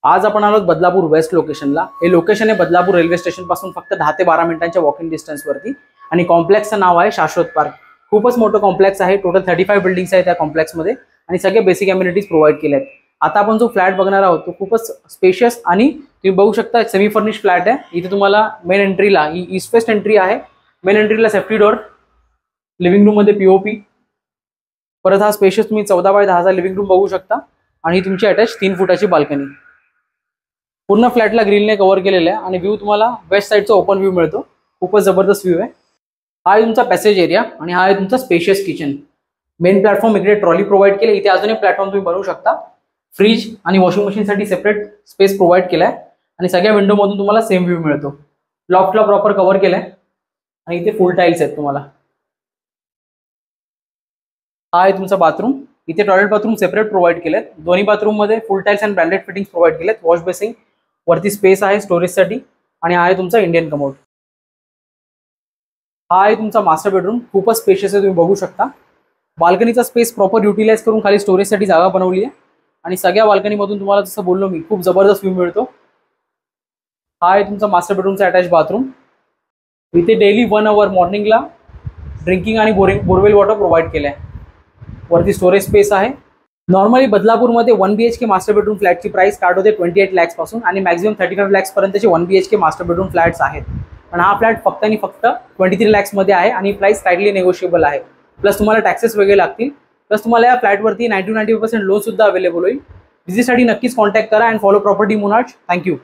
आज आपण आलो बदलापूर वेस्ट लोकेशनला। हे लोकेशन आहे बदलापूर रेल्वे स्टेशन पासून फक्त 10 ते 12 मिनिटांच्या वॉकिंग डिस्टन्स वरती आणि कॉम्प्लेक्सचं नाव आहे शाश्वत पार्क। खूपच मोठं कॉम्प्लेक्स आहे, टोटल 35 बिल्डिंग्स आहेत त्या कॉम्प्लेक्स मध्ये आणि सगळे बेसिक अम्युनिटीज प्रोव्हाइड केले आहेत। आता आपण जो फ्लॅट बघणार आहोत तो खूपच स्पेशियस आणि तुम्ही बघू शकता सेमी फर्निश्ड फ्लॅट आहे। इथे तुम्हाला मेन एंट्रीला ईस्ट वेस्ट एंट्री आहे। मेन एंट्रीला सेफ्टी डोर, लिव्हिंग रूम मध्ये पीओपी, परत हा स्पेशियस तुम्ही 14 बाय 10 चा लिव्हिंग रूम बघू शकता आणि तुमची अटॅच 3 फुटाची बाल्कनी। पूर्ण फ्लॅटला ग्रिलने कव्हर केलेलं आहे आणि व्ह्यू तुम्हाला वेस्ट साइडचा ओपन व्ह्यू मिळतो। खूपच जबरदस्त व्ह्यू आहे। हा आहे तुमचा पॅसेज एरिया आणि हा आहे तुमचा स्पेशियस किचन। मेन प्लॅटफॉर्म इकडे ट्रॉली प्रोव्हाइड केले, इथे अजून एक प्लॅटफॉर्म तुम्ही बनवू शकता। फ्रीज आणि वॉशिंग मशीन साठी सेपरेट स्पेस प्रोव्हाइड केलाय आणि सगळ्या विंडो मधून तुम्हाला सेम व्ह्यू मिळतो। लॉफ्टला प्रॉपर कव्हर केलाय आणि इथे फुल टाइल्स आहेत तुम्हाला। हा आहे तुमचा बाथरूम, इथे टॉयलेट बाथरूम सेपरेट प्रोव्हाइड केलेत। दोन्ही बाथरूम मध्ये फुल tiles and branded fittings provide केलेत। वॉश बेसिंग वरती स्पेस आहे स्टोरेजसाठी आणि हा आहे तुमचा इंडियन कमोड। हा आहे तुमचा मास्टर बेडरूम, खूपच स्पेशियस आहे, तुम्ही बघू शकता। बाल्कनीचा स्पेस प्रॉपर युटिलाइज करून खाली स्टोरेजसाठी जागा बनवली आहे आणि सगळ्या बाल्कनी मधून तुम्हाला जसं बोललो मी खूप जबरदस्त व्ह्यू मिळतो। हा आहे तुमचा मास्टर बेडरूमचा अटॅच बाथरूम। इथे डेली 1 आवर मॉर्निंगला ड्रिंकिंग आणि बोरवेल वॉटर प्रोव्हाइड केलं आहे। वरती स्टोरेज स्पेस आहे। नॉर्मली बदलापूरमध्ये 1 BHK मास्टर बेडरूम फ्लॅटची प्राइस स्टार्ट होते 28 लाख पासून आणि मॅक्सिमम 35 लाख पर्यंतचे 1 BHK मास्टर बेडरूम फ्लॅट्स आहेत। पण हा फ्लॅट फक्त आणि फक्त 23 लाख मध्ये आहे आणि प्राइस स्लाइटली नेगोशिएबल आहे। प्लस तुम्हाला टॅक्सेस वेगळे लागतील। प्लस तुम्हाला या फ्लॅटवरती 90% लोन सुद्धा अवेलेबल होईल। विजिटसाठी नक्कीच कॉन्टॅक्ट करा and follow property monarch. Thank you.